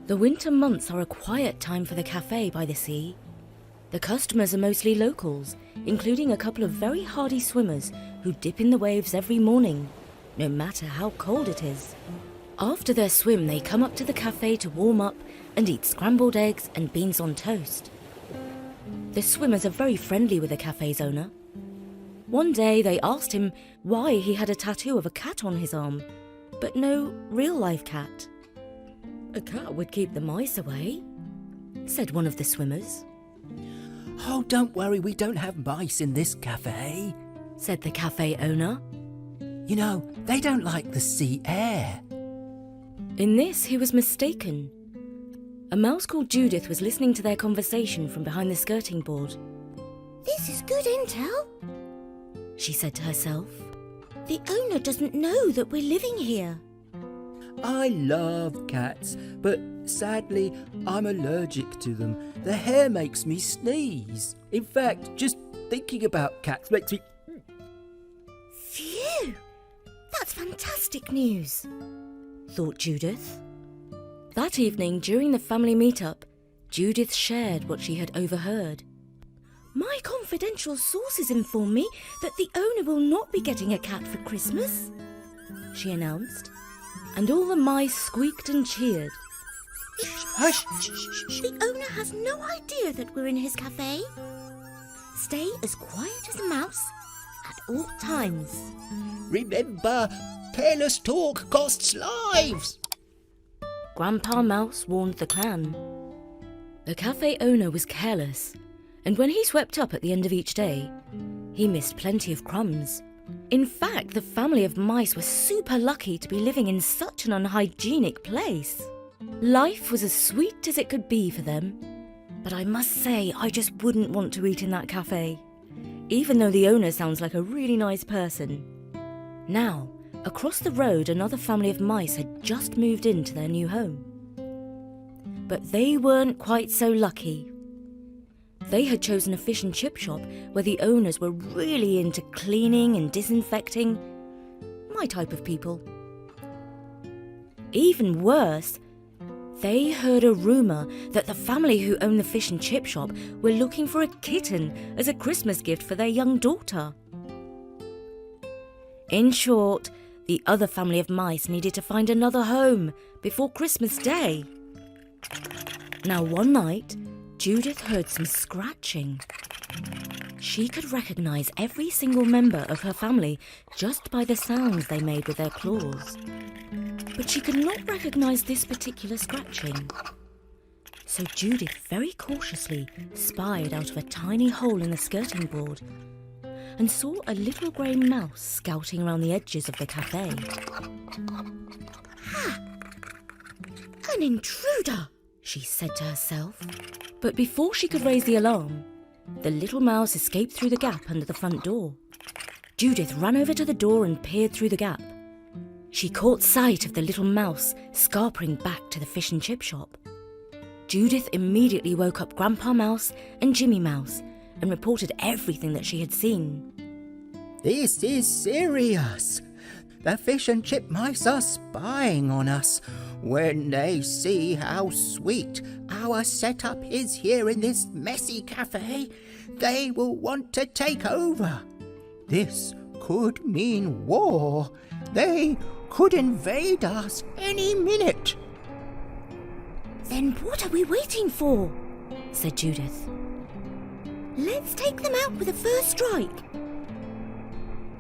The winter months are a quiet time for the cafe by the sea. The customers are mostly locals, including a couple of very hardy swimmers who dip in the waves every morning, no matter how cold it is. After their swim, they come up to the cafe to warm up and eat scrambled eggs and beans on toast. The swimmers are very friendly with the cafe's owner. One day they asked him why he had a tattoo of a cat on his arm, but no real-life cat. "A cat would keep the mice away," said one of the swimmers. "Oh, don't worry, we don't have mice in this cafe," said the cafe owner. "You know, they don't like the sea air." In this, he was mistaken. A mouse called Judith was listening to their conversation from behind the skirting board. "This is good intel," she said to herself. "The owner doesn't know that we're living here." I love cats, but sadly, I'm allergic to them. The hair makes me sneeze. In fact, just thinking about cats makes me... Phew! That's fantastic news, thought Judith. That evening, during the family meetup, Judith shared what she had overheard. "My confidential sources inform me that the owner will not be getting a cat for Christmas," she announced, and all the mice squeaked and cheered. Hush! "The owner has no idea that we're in his cafe. Stay as quiet as a mouse at all times." Remember, careless talk costs lives. Grandpa Mouse warned the clan. The cafe owner was careless, and when he swept up at the end of each day, he missed plenty of crumbs. In fact, the family of mice were super lucky to be living in such an unhygienic place. Life was as sweet as it could be for them. But I must say, I just wouldn't want to eat in that cafe, even though the owner sounds like a really nice person. Now, across the road, another family of mice had just moved into their new home. But they weren't quite so lucky. They had chosen a fish and chip shop where the owners were really into cleaning and disinfecting. My type of people. Even worse, they heard a rumour that the family who owned the fish and chip shop were looking for a kitten as a Christmas gift for their young daughter. In short, the other family of mice needed to find another home before Christmas Day. Now one night, Judith heard some scratching. She could recognise every single member of her family just by the sounds they made with their claws. But she could not recognise this particular scratching. So Judith very cautiously spied out of a tiny hole in the skirting board and saw a little grey mouse scouting around the edges of the cafe. "Ha! An intruder!" she said to herself. But before she could raise the alarm, the little mouse escaped through the gap under the front door. Judith ran over to the door and peered through the gap. She caught sight of the little mouse scarpering back to the fish and chip shop. Judith immediately woke up Grandpa Mouse and Jimmy Mouse and reported everything that she had seen. This is serious. The fish and chip mice are spying on us. When they see how sweet our setup is here in this messy cafe, they will want to take over. This could mean war. They could invade us any minute. "Then what are we waiting for?" said Judith. "Let's take them out with a first strike.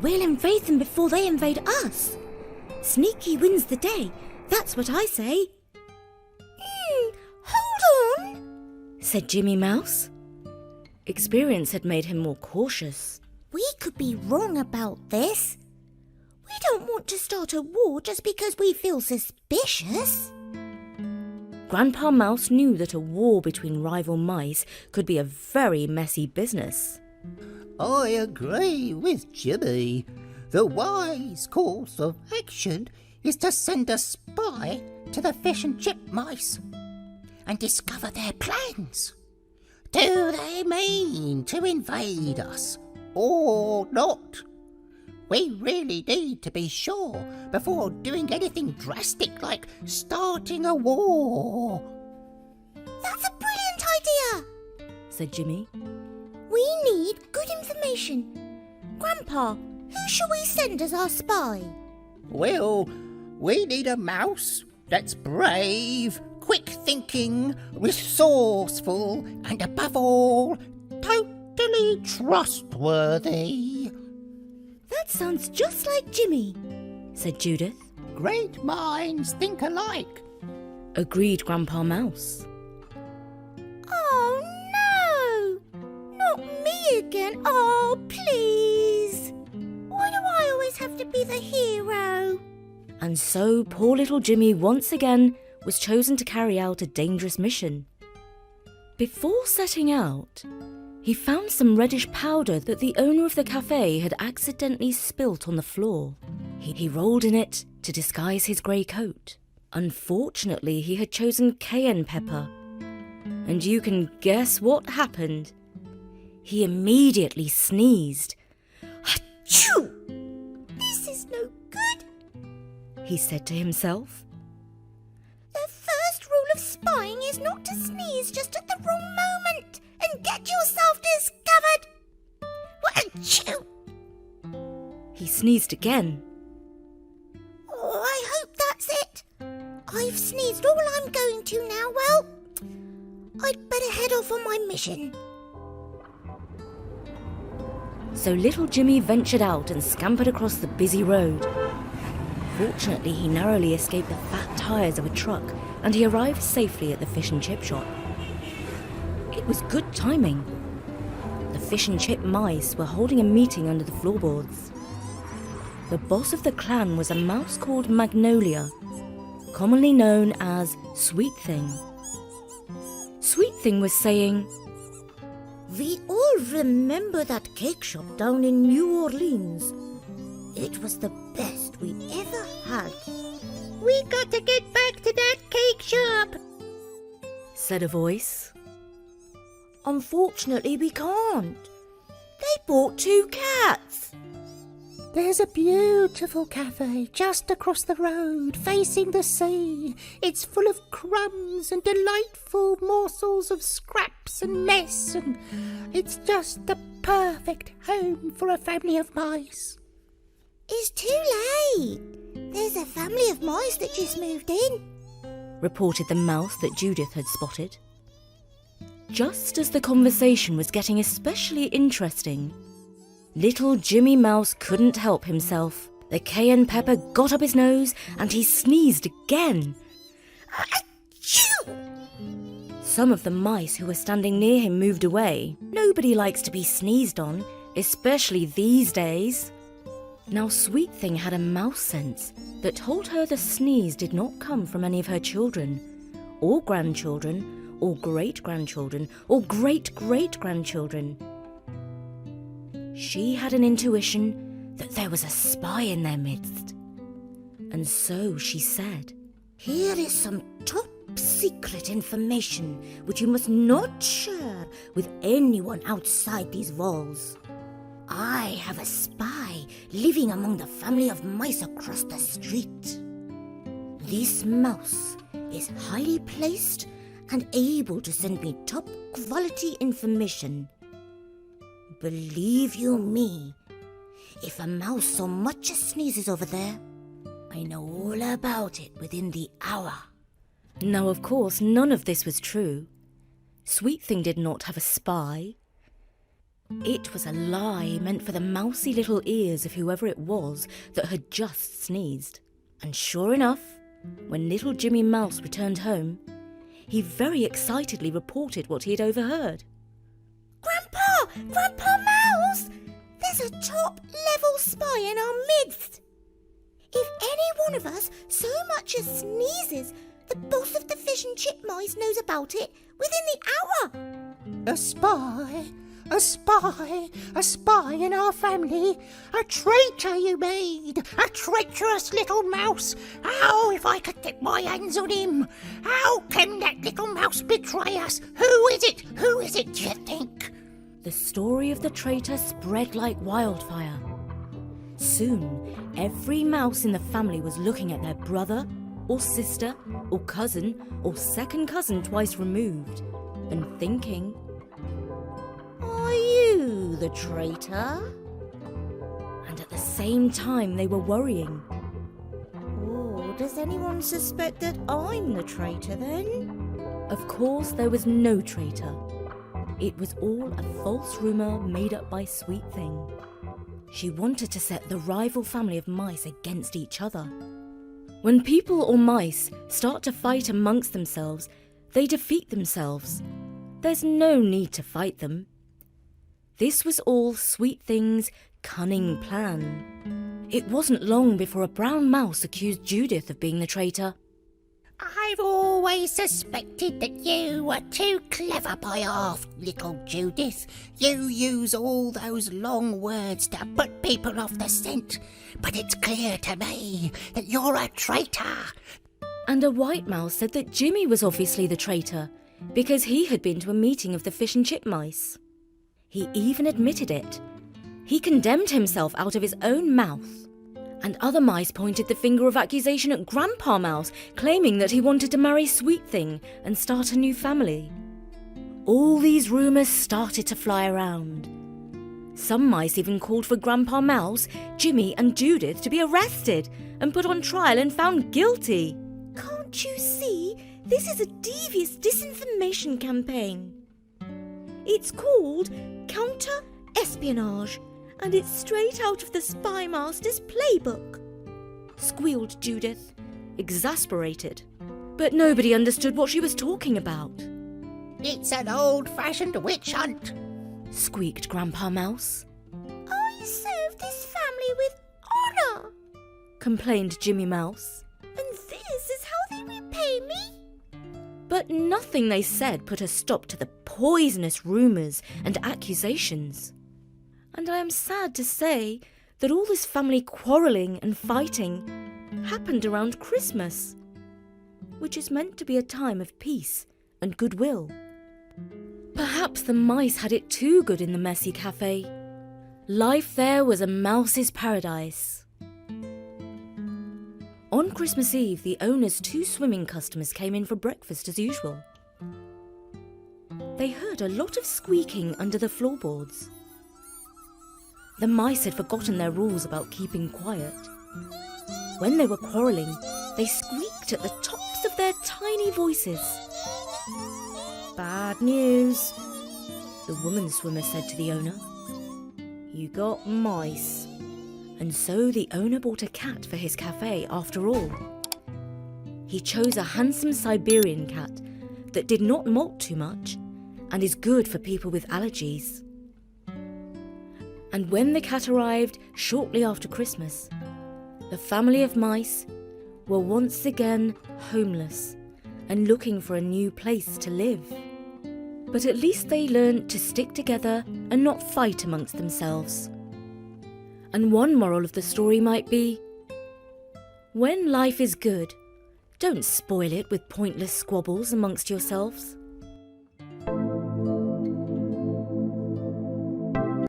We'll invade them before they invade us. Sneaky wins the day, that's what I say." "Hold on," said Jimmy Mouse. Experience had made him more cautious. "We could be wrong about this. We don't want to start a war just because we feel suspicious." Grandpa Mouse knew that a war between rival mice could be a very messy business. I agree with Jimmy. The wise course of action is to send a spy to the fish and chip mice and discover their plans. Do they mean to invade us or not? We really need to be sure before doing anything drastic like starting a war. That's a brilliant idea, said Jimmy. We need good information. Grandpa, who shall we send as our spy? Well, we need a mouse that's brave, quick-thinking, resourceful, and above all, totally trustworthy. That sounds just like Jimmy, Said Judith. Great minds think alike. Agreed Grandpa Mouse. Oh no! Not me again. Oh, please. Why do I always have to be the hero? And so poor little Jimmy once again was chosen to carry out a dangerous mission. Before setting out, he found some reddish powder that the owner of the cafe had accidentally spilt on the floor. He rolled in it to disguise his grey coat. Unfortunately, he had chosen cayenne pepper. And you can guess what happened. He immediately sneezed. Achoo! This is no good. He said to himself. The first rule of spying is not to sneeze just at the wrong moment and get yourself discovered. Achoo! He sneezed again. Oh, I hope that's it. I've sneezed all I'm going to now. Well, I'd better head off on my mission. So little Jimmy ventured out and scampered across the busy road. Fortunately, he narrowly escaped the fat tyres of a truck and he arrived safely at the fish and chip shop. It was good timing. The fish and chip mice were holding a meeting under the floorboards. The boss of the clan was a mouse called Magnolia, commonly known as Sweet Thing. Sweet Thing was saying, We all remember that cake shop down in New Orleans. It was the best we ever had. We got to get back to that cake shop, said a voice. Unfortunately, we can't. They bought 2 cats. There's a beautiful cafe just across the road, facing the sea. It's full of crumbs and delightful morsels of scraps and mess, and it's just the perfect home for a family of mice. It's too late. There's a family of mice that just moved in, reported the mouse that Judith had spotted. Just as the conversation was getting especially interesting, little Jimmy Mouse couldn't help himself. The cayenne pepper got up his nose and he sneezed again. Achoo! Some of the mice who were standing near him moved away. Nobody likes to be sneezed on, especially these days. Now Sweet Thing had a mouse sense that told her the sneeze did not come from any of her children, or grandchildren, or great-grandchildren, or great-great-grandchildren. She had an intuition that there was a spy in their midst. And so she said, Here is some top-secret information which you must not share with anyone outside these walls. I have a spy living among the family of mice across the street. This mouse is highly placed and able to send me top-quality information. Believe you me, if a mouse so much as sneezes over there, I know all about it within the hour. Now, of course, none of this was true. Sweet Thing did not have a spy. It was a lie meant for the mousy little ears of whoever it was that had just sneezed. And sure enough, when little Jimmy Mouse returned home, he very excitedly reported what he had overheard. Grandpa Mouse! There's a top-level spy in our midst. If any one of us so much as sneezes, the boss of the fish and chip mice knows about it within the hour. A spy? A spy? A spy in our family? A traitor you made? A treacherous little mouse? How if I could get my hands on him? How can that little mouse betray us? Who is it? Who is it, do you think? The story of the traitor spread like wildfire. Soon, every mouse in the family was looking at their brother or sister, or cousin, or second cousin twice removed, and thinking, Are you the traitor? and at the same time they were worrying. Oh, does anyone suspect that I'm the traitor then? Of course, there was no traitor. It was all a false rumour made up by Sweet Thing. She wanted to set the rival family of mice against each other. When people or mice start to fight amongst themselves, they defeat themselves. There's no need to fight them. This was all Sweet Thing's cunning plan. It wasn't long before a brown mouse accused Judith of being the traitor. I've always suspected that you were too clever by half, little Judith. You use all those long words to put people off the scent, but it's clear to me that you're a traitor. And a white mouse said that Jimmy was obviously the traitor, because he had been to a meeting of the fish and chip mice. He even admitted it. He condemned himself out of his own mouth. And other mice pointed the finger of accusation at Grandpa Mouse, claiming that he wanted to marry Sweet Thing and start a new family. All these rumours started to fly around. Some mice even called for Grandpa Mouse, Jimmy and Judith to be arrested and put on trial and found guilty. Can't you see? This is a devious disinformation campaign. It's called counter-espionage, and it's straight out of the Spy Master's playbook, Squealed Judith, exasperated. But nobody understood what she was talking about. It's an old-fashioned witch hunt. Squeaked Grandpa Mouse. I serve this family with honour, Complained Jimmy Mouse. and this is how they repay me. But nothing they said put a stop to the poisonous rumours and accusations. And I am sad to say that all this family quarrelling and fighting happened around Christmas, which is meant to be a time of peace and goodwill. Perhaps the mice had it too good in the messy cafe. Life there was a mouse's paradise. On Christmas Eve, the owner's 2 swimming customers came in for breakfast as usual. They heard a lot of squeaking under the floorboards. The mice had forgotten their rules about keeping quiet. When they were quarrelling, they squeaked at the tops of their tiny voices. Bad news, the woman swimmer said to the owner. You got mice. And so the owner bought a cat for his cafe after all. He chose a handsome Siberian cat that did not molt too much and is good for people with allergies. And when the cat arrived shortly after Christmas, the family of mice were once again homeless and looking for a new place to live. But at least they learned to stick together and not fight amongst themselves. And one moral of the story might be, when life is good, don't spoil it with pointless squabbles amongst yourselves.